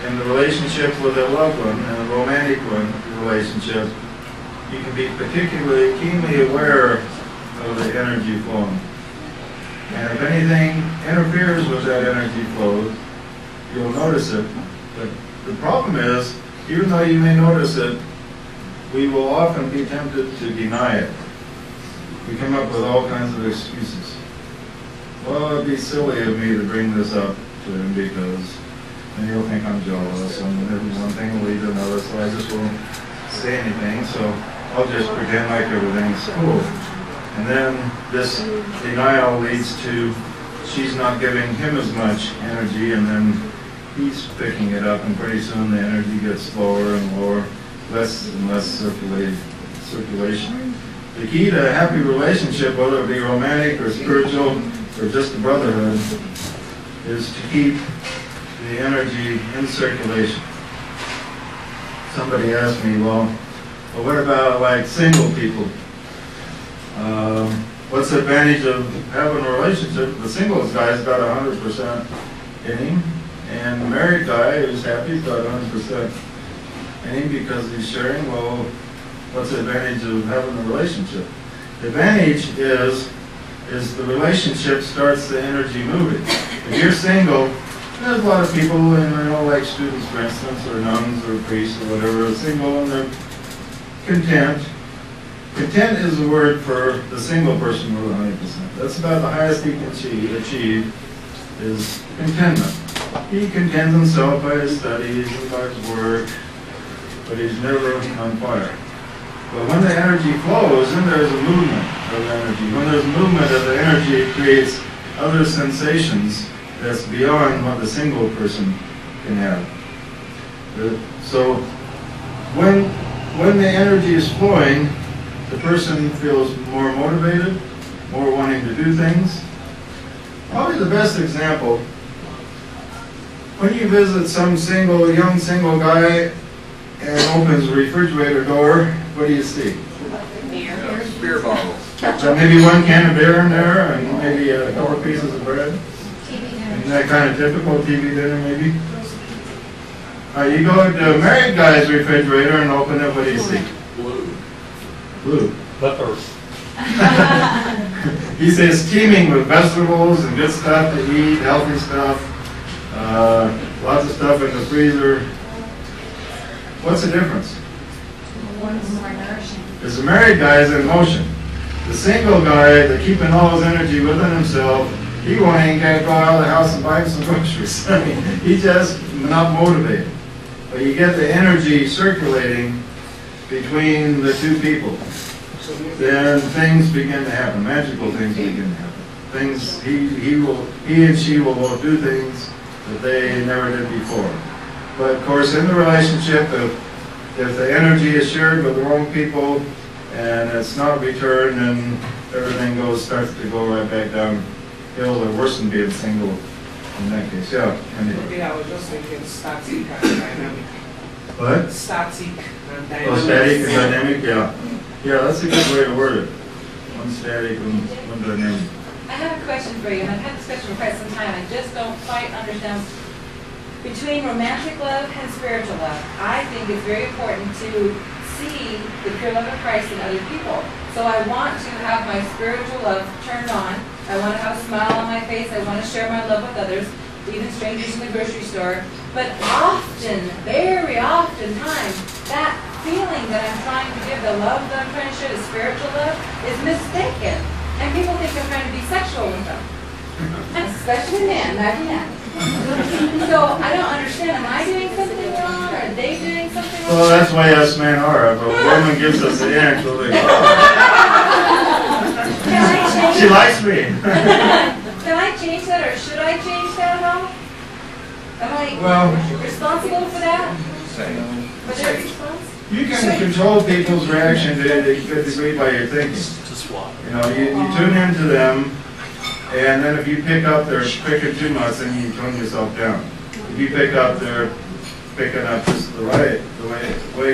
in the relationship with a loved one, and a romantic relationship, you can be particularly keenly aware of the energy flowing. And if anything interferes with that energy flow, you'll notice it. But the problem is, even though you may notice it, we will often be tempted to deny it. We come up with all kinds of excuses. Well, it'd be silly of me to bring this up to him because then he'll think I'm jealous, and then one thing will lead to another, so I just won't say anything, so I'll just pretend like everything's cool. And then this denial leads to she's not giving him as much energy, and then he's picking it up, and pretty soon the energy gets lower and lower, less and less circulation. The key to a happy relationship, whether it be romantic or spiritual or just a brotherhood, is to keep the energy in circulation. Somebody asked me, well, what about like single people? What's the advantage of having a relationship? The singles guy's got 100% in him, and the married guy who's happy's got 100% in him because he's sharing. Well, what's the advantage of having a relationship? The advantage is the relationship starts the energy moving. If you're single, there's a lot of people, like students, for instance, or nuns, or priests, or whatever, are single and they're content. Content is the word for the single person with 100%. That's about the highest he can achieve is contentment. He contents himself by his studies and by his work, but he's never on fire. But when the energy flows, then there's a movement of energy. When there's movement of the energy, it creates other sensations that's beyond what the single person can have. So when the energy is flowing, the person feels more motivated, more wanting to do things. Probably the best example, when you visit some young single guy and opens the refrigerator door, what do you see? Beer bottle. So maybe one can of beer in there, and maybe a couple pieces of bread. Isn't that kind of typical TV dinner, maybe? You go to a married guy's refrigerator and open it, what do you see? Blue. Pepper. He says teeming with vegetables and good stuff to eat, healthy stuff, lots of stuff in the freezer. What's the difference? One's more nourishing. Because the married guy is in motion. The single guy, that keeping all his energy within himself, he won't even go out of the house and buy some groceries. I mean, he's just not motivated. But you get the energy circulating between the two people. Then things begin to happen. Magical things begin to happen. Things he and she will both do things that they never did before. But of course, in the relationship, if the energy is shared with the wrong people and it's not returned, then everything starts to go right back downhill, or worse than being single in that case. Yeah. Yeah, I was just thinking static and dynamic. What? Static and dynamic. Oh, static and dynamic, yeah. Yeah, that's a good way to word it. One static and one dynamic. I have a question for you, and I've had this question for quite some time. I just don't quite understand. Between romantic love and spiritual love, I think it's very important to see the pure love of Christ in other people. So I want to have my spiritual love turned on. I want to have a smile on my face. I want to share my love with others, even strangers in the grocery store. But often, very often times, that feeling that I'm trying to give, the love that I'm trying to share, the spiritual love, is mistaken. And people think I'm trying to be sexual with them. Especially men, imagine that. So I don't understand, am I doing something wrong, or are they doing something wrong? Well, that's why us men are. If a woman gives us the inch, we'll be, she likes me. Can I change that, or should I change that at all? Am I responsible for that? For their response? You can control people's reaction to a good degree by your thinking. You tune into them, and then if you pick up they're picking too much, then you tone yourself down. If you pick up they're picking up just the way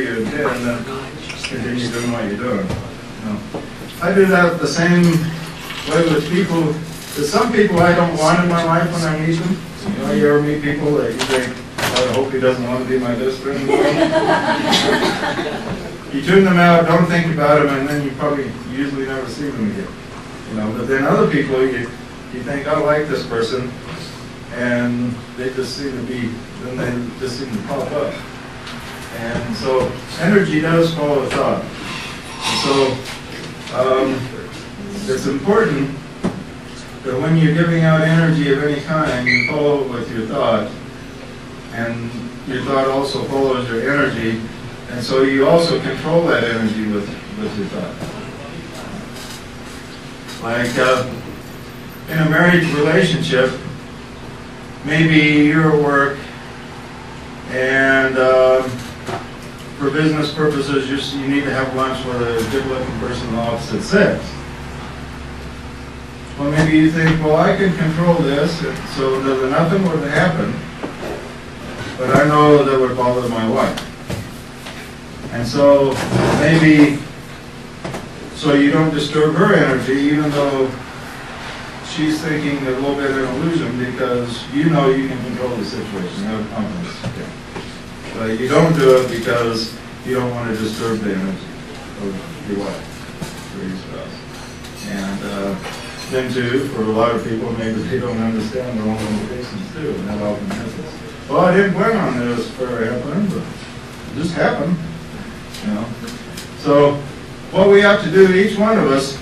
you intend, then continue doing what you're doing. I do that the same way with people. There's some people I don't want in my life when I meet them. You ever meet people that you think, I hope he doesn't want to be my best friend anymore. You tune them out, don't think about them, and then you probably usually never see them again. You know, but then other people, you think, I like this person, and they just seem to be, then they just seem to pop up. And so energy does follow thought. So it's important that when you're giving out energy of any kind, you follow it with your thought, and your thought also follows your energy, and so you also control that energy with your thought. Like in a marriage relationship, maybe you're at work, and for business purposes, you need to have lunch with a good-looking person of the opposite sex. Well, maybe you think, well, I can control this, so that nothing would happen, but I know that would bother my wife. And so maybe, so you don't disturb her energy, even though she's thinking a little bit of an illusion, because you know you can control the situation, you have confidence. Okay. But you don't do it because you don't want to disturb the energy of your wife or your spouse. And then too, for a lot of people, maybe they don't understand their own limitations too, and that often happens. Well, I didn't plan on this for happening, but it just happened. You know. So what we have to do, each one of us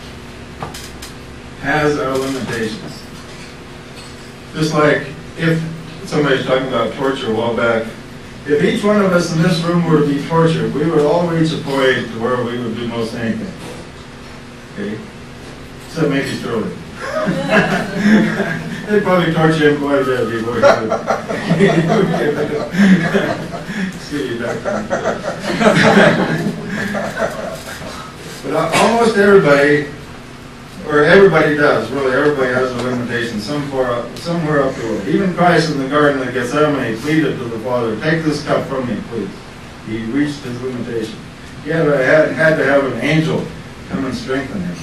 has our limitations. Just like if somebody's talking about torture a while back, if each one of us in this room were to be tortured, we would all reach a point where we would do most anything. Okay? Except maybe Sterling. They'd probably torture him quite a bit before he would see you back. But almost everybody, or everybody does, really, everybody has a limitation somewhere up the road. Even Christ in the Garden of Gethsemane pleaded to the Father, take this cup from me, please. He reached his limitation. He had to have an angel come and strengthen him.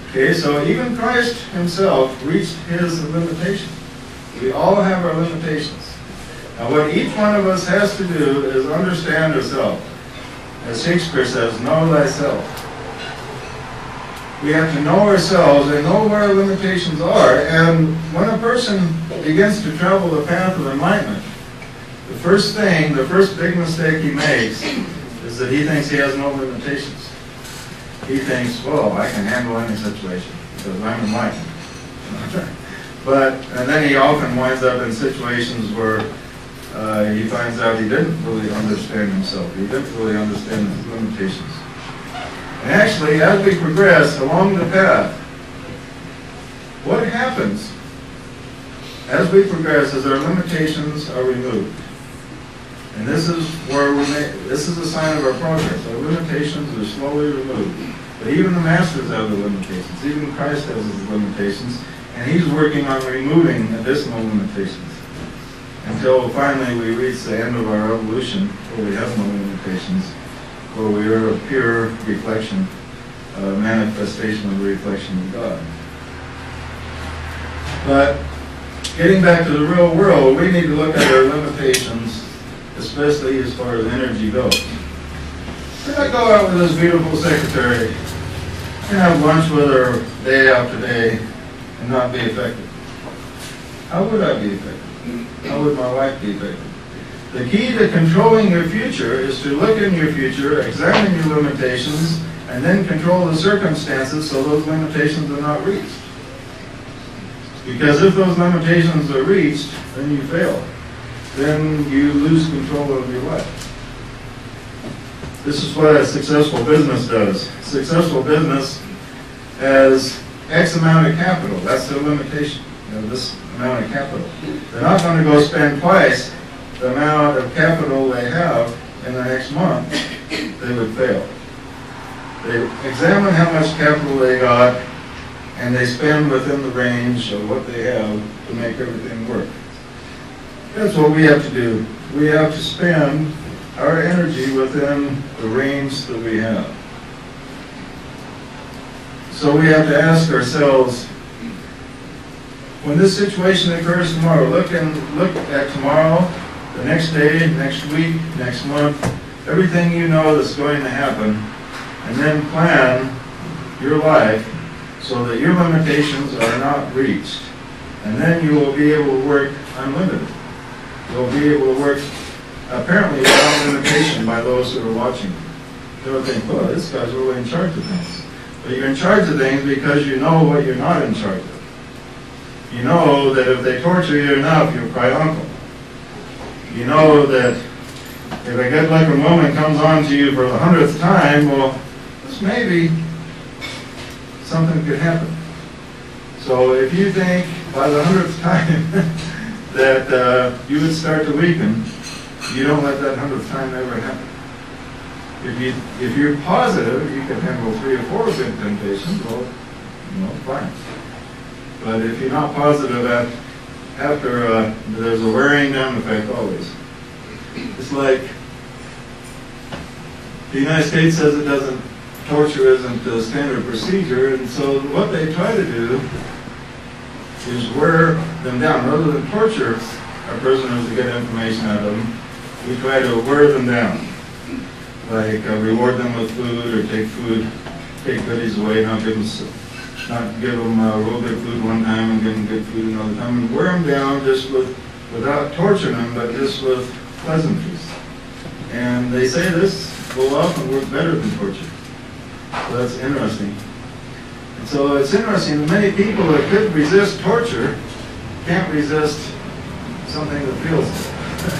Okay, so even Christ himself reached his limitation. We all have our limitations. Now what each one of us has to do is understand ourselves. As Shakespeare says, know thyself. We have to know ourselves and know where our limitations are. And when a person begins to travel the path of enlightenment, the first big mistake he makes is that he thinks he has no limitations. He thinks, well, I can handle any situation because I'm enlightened. And then he often winds up in situations where he finds out he didn't really understand himself. He didn't really understand his limitations. And actually, as we progress along the path, what happens as we progress is our limitations are removed. And this is where this is a sign of our progress. Our limitations are slowly removed. But even the masters have their limitations. Even Christ has his limitations. And he's working on removing additional limitations. Until finally we reach the end of our evolution, where we have no limitations, where we are a pure reflection, a manifestation of the reflection of God. But getting back to the real world, we need to look at our limitations, especially as far as energy goes. If I go out with this beautiful secretary and have lunch with her day after day and not be effective, how would I be effective? How would my wife be effective? The key to controlling your future is to look in your future, examine your limitations, and then control the circumstances so those limitations are not reached. Because if those limitations are reached, then you fail. Then you lose control of your life. This is what a successful business does. Successful business has X amount of capital. That's their limitation. You know, this amount of capital. They're not going to go spend twice the amount of capital they have in the next month. They would fail. They examine how much capital they got, and they spend within the range of what they have to make everything work. That's what we have to do. We have to spend our energy within the range that we have. So we have to ask ourselves, when this situation occurs tomorrow, look at tomorrow, the next day, next week, next month, everything you know that's going to happen, and then plan your life so that your limitations are not reached. And then you will be able to work unlimited. You'll be able to work apparently without limitation by those who are watching. They'll think, well, this guy's really in charge of things. But you're in charge of things because you know what you're not in charge of. You know that if they torture you enough, you'll cry uncle. You know that if a good-looking woman comes on to you for the 100th time, well, this maybe something could happen. So if you think by the 100th time that you would start to weaken, you don't let that 100th time ever happen. If you're positive, you can handle 3 or 4 good temptations, well, fine. But if you're not positive after, there's a wearing down effect always. It's like the United States says it doesn't, torture isn't the standard procedure, and so what they try to do is wear them down. Rather than torture our prisoners to get information out of them, we try to wear them down. Like reward them with food or take goodies away, not give them real good food one time and give them good food another time, and wear them down just without torturing them, but just with pleasantries. And they say this will often work better than torture. So that's interesting. And so it's interesting that many people that could resist torture can't resist something that feels good.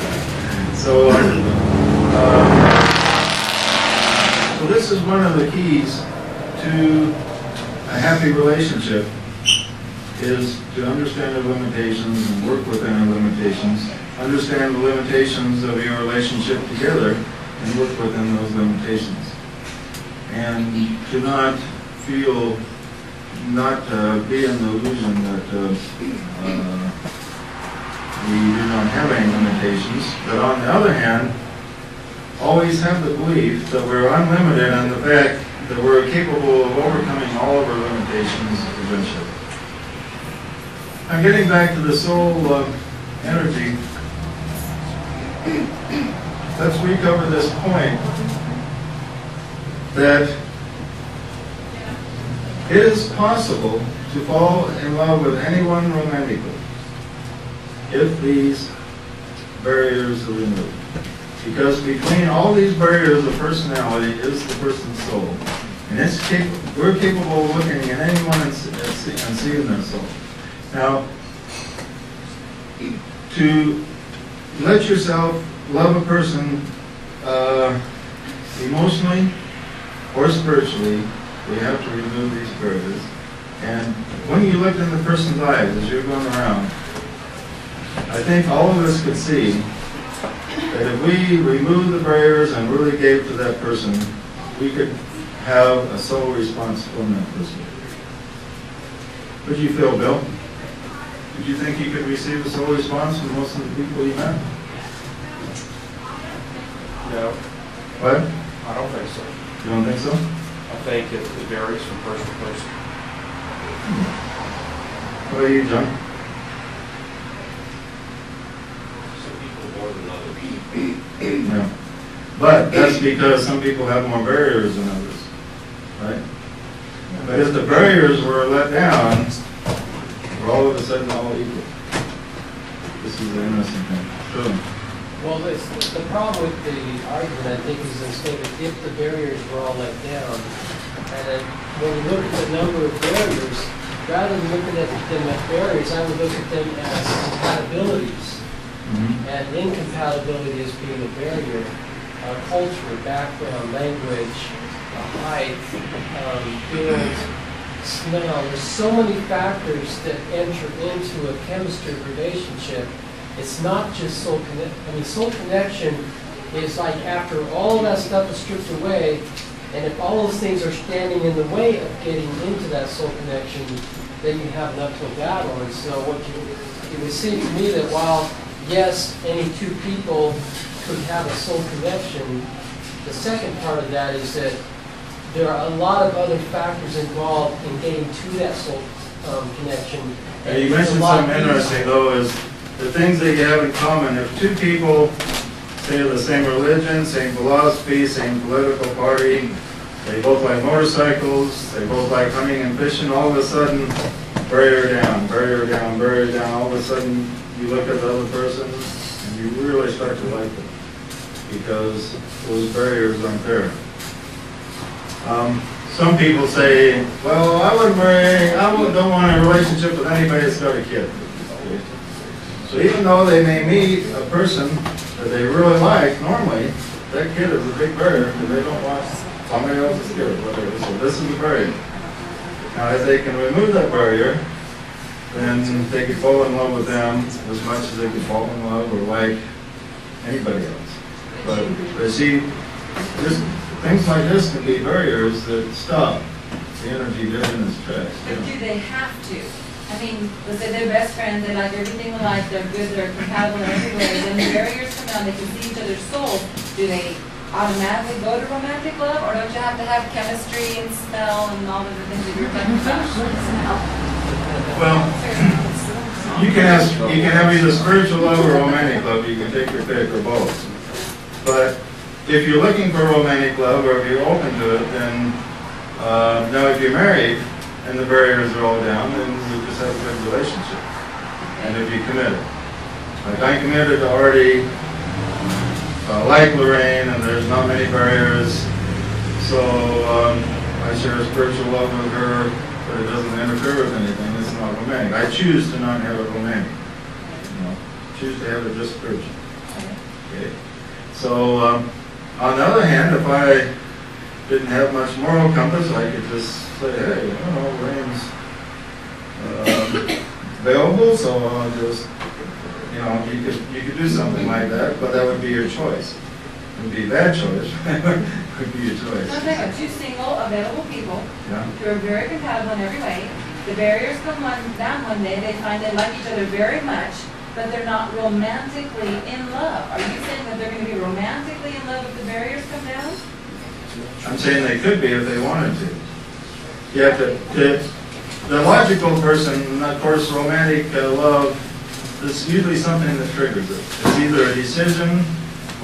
So this is one of the keys to a happy relationship, is to understand the limitations and work within the limitations, understand the limitations of your relationship together and work within those limitations. And to not feel, be in the illusion that we do not have any limitations, but on the other hand, always have the belief that we're unlimited and the fact that we're capable of overcoming all of our limitations eventually. I'm getting back to the soul energy. Let's recover this point that it is possible to fall in love with anyone romantically if these barriers are removed. Because between all these barriers of personality is the person's soul. And we're capable of looking at anyone and seeing their soul. Now, to let yourself love a person emotionally or spiritually, we have to remove these barriers. And when you look in the person's eyes as you're going around, I think all of us could see that if we remove the barriers and really gave to that person, we could have a soul response from that person. What did you feel, Bill? Did you think you could receive a soul response from most of the people you met? No. What? I don't think so. You don't think so? I think it varies from person to person. What about you, John? Some people more than others. No. But that's because some people have more barriers than others, right? But if the barriers were let down, we're all of a sudden all equal. This is the interesting thing. Sure. Well, the problem with the argument, I think, is instead of if the barriers were all let down, and then when we look at the number of barriers, rather than looking at them as barriers, I would look at them as compatibilities. Mm-hmm. And incompatibility as being a barrier. Culture, background, language, height, build, smell. There's so many factors that enter into a chemistry relationship. It's not just soul connection. I mean, soul connection is like after all of that stuff is stripped away, and if all those things are standing in the way of getting into that soul connection, then you have an uphill battle. And so what it would seem to me that while, yes, any two people could have a soul connection, the second part of that is that there are a lot of other factors involved in getting to that soul connection. And you mentioned something interesting, though, is the things that you have in common. If two people say the same religion, same philosophy, same political party, they both like motorcycles, they both like hunting and fishing, all of a sudden, barrier down, barrier down, barrier down. All of a sudden, you look at the other person and you really start to like them because those barriers aren't there. Some people say, well, I don't want a relationship with anybody that's got a kid. So even though they may meet a person that they really like, normally, that kid is a big barrier because they don't want somebody else's kid or whatever. So this is the barrier. Now, if they can remove that barrier, then they could fall in love with them as much as they could fall in love or like anybody else. But see, just things like this can be barriers that stop the energy dead in its tracks. But do they have to? I mean, let's say they're best friends, they like everything alike, they're good, they're compatible in every way, then the barriers come down, they can see each other's souls. Do they automatically go to romantic love, or don't you have to have chemistry and smell and all of the things that you're talking about? Well, you can have either spiritual love or romantic love. You can take your pick or both. But if you're looking for romantic love, or if you're open to it, then now if you're married and the barriers are all down, then you just have a good relationship. And if you're committed, like I'm committed to Artie, like Lorraine, and there's not many barriers, so I share a spiritual love with her, but it doesn't interfere with anything. It's not romantic. I choose to not have it romantic. Choose to have it just spiritual. Okay. So on the other hand, if I didn't have much moral compass, I could just say, hey, Lorraine's available, so I'll just, you could do something like that, but that would be your choice. It would be a bad choice. It would be your choice. So think of two single, available people Yeah. who are very compatible in every way. The barriers come down one day, they find they like each other very much, but they're not romantically in love. Are you saying that they're going to be romantically in love if the barriers come down? I'm saying they could be if they wanted to. Yeah, the logical person, of course, romantic love, is usually something that triggers it. It's either a decision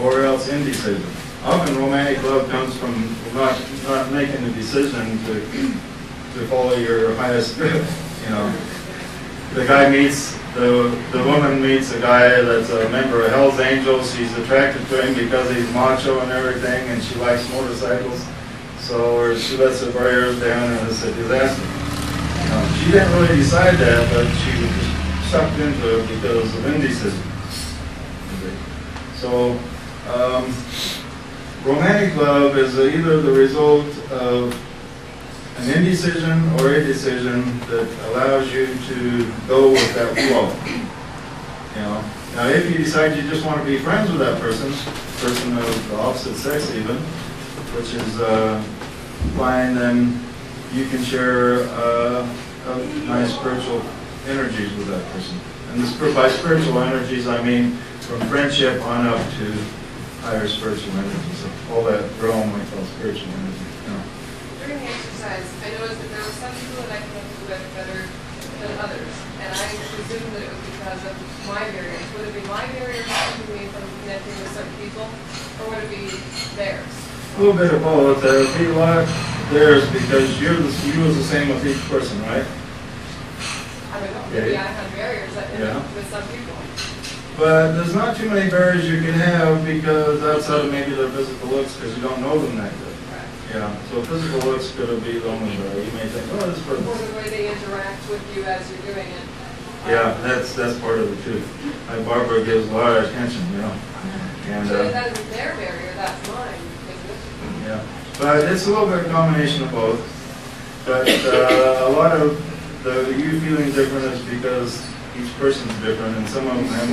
or else indecision. Often romantic love comes from not making a decision to follow your highest good. The guy meets, the woman meets a guy that's a member of Hell's Angels. She's attracted to him because he's macho and everything, and she likes motorcycles. So she lets the barriers down, and it's a disaster. She didn't really decide that, but she was just sucked into it because of indecision. So romantic love is either the result of an indecision or a decision that allows you to go with that flow. Now if you decide you just want to be friends with that person of the opposite sex even, which is fine, then you can share nice spiritual energies with that person. And by spiritual energies, I mean from friendship on up to higher spiritual energies. So all that realm we call spiritual energy. During the exercise, I noticed that there were some people that I connected with better than others, and I presumed that it was because of my barriers. Would it be my barriers keeping me from connecting with certain people, or would it be theirs? A little bit of both. There would be a lot of theirs because you was the same with each person, right? I don't know. Maybe I have barriers that with some people. But there's not too many barriers you can have because outside of maybe their physical looks, because you don't know them that good. Yeah, so physical looks could be the only barrier. You may think, oh, this person. Or the way they interact with you as you're doing it. Yeah, that's part of it too. Like Barbara gives a lot of attention, And So that isn't their barrier, that's mine, isn't it? yeah, but it's a little bit of a combination of both. But a lot of you feeling different is because each person's different, and some of them have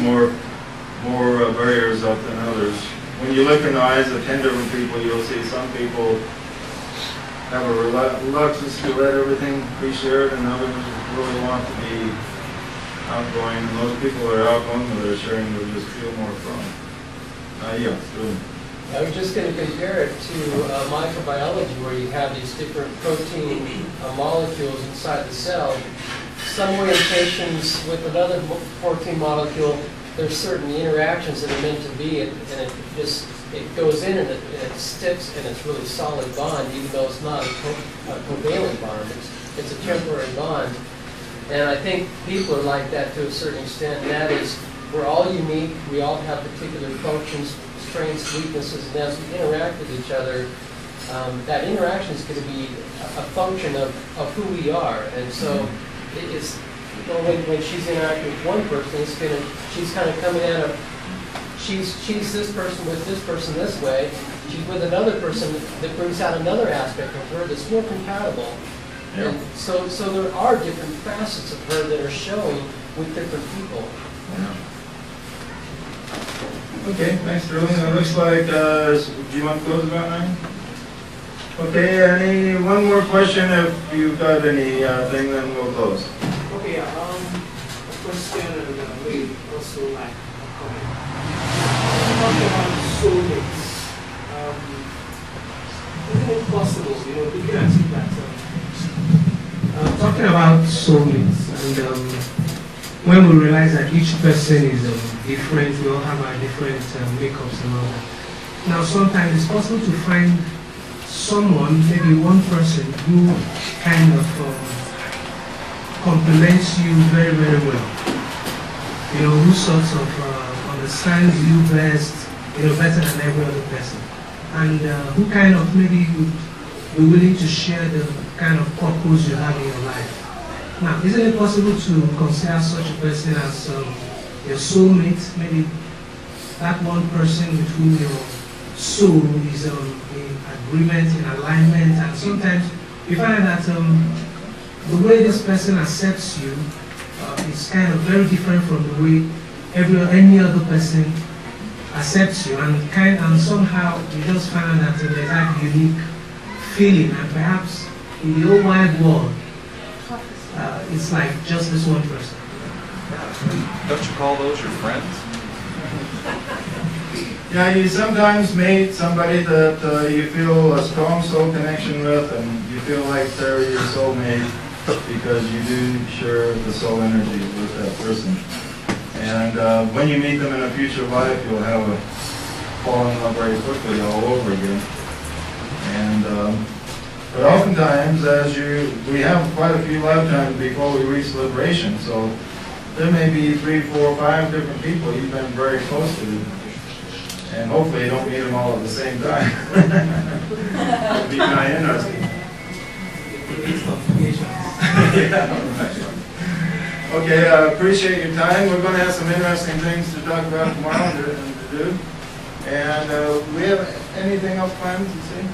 more barriers up than others. When you look in the eyes of 10 different people, you'll see some people have a reluctance to let everything be shared, and others really want to be outgoing. And those people that are outgoing, when they're sharing, will just feel more from. Yeah, good. I was just going to compare it to microbiology, where you have these different protein molecules inside the cell. Some orientations with another protein molecule there's certain interactions that are meant to be, and it just, it goes in and it sticks, and it's really solid bond, even though it's not a covalent bond. It's a temporary bond. And I think people are like that to a certain extent, and that is, we're all unique, we all have particular functions, strengths, weaknesses, and as we interact with each other, that interaction is going to be a function of who we are. And so it's, well, when she's interacting with one person, she's kind of coming at a, she's this person with this person this way. She's with another person that brings out another aspect of her that's more compatible. Yeah. And so there are different facets of her that are showing with different people. Yeah. Okay, thanks, Sterling. It looks like, do you want to close about 9? Okay, one more question if you've got any thing, then we'll close. Okay, a question and maybe also like a comment. Talking about soulmates, isn't it possible, looking at it that, talking about soulmates, and when we realize that each person is different, we all have our different makeups and all that. Now, sometimes it's possible to find someone, maybe one person, who kind of complements you very, very well. Who sort of understands you best, better than every other person. And who kind of maybe would be willing to share the kind of purpose you have in your life. Now, isn't it possible to consider such a person as your soulmate? Maybe that one person with whom your soul is in agreement, in alignment, and sometimes you find that the way this person accepts you is kind of very different from the way any other person accepts you, and somehow you just find that there's that unique feeling, and perhaps in the whole wide world, it's like just this one person. Don't you call those your friends? Yeah, you sometimes meet somebody that you feel a strong soul connection with, and you feel like they're your soulmate because you do share the soul energy with that person. And when you meet them in a future life, you'll have a fall in love very quickly all over again. And but oftentimes, we have quite a few lifetimes before we reach liberation, so there may be 3, 4, 5 different people you've been very close to, and hopefully you don't meet them all at the same time. It'd be kind of interesting. Yeah, right. Okay, appreciate your time. We're going to have some interesting things to talk about tomorrow and to do. And we have anything else planned, you see?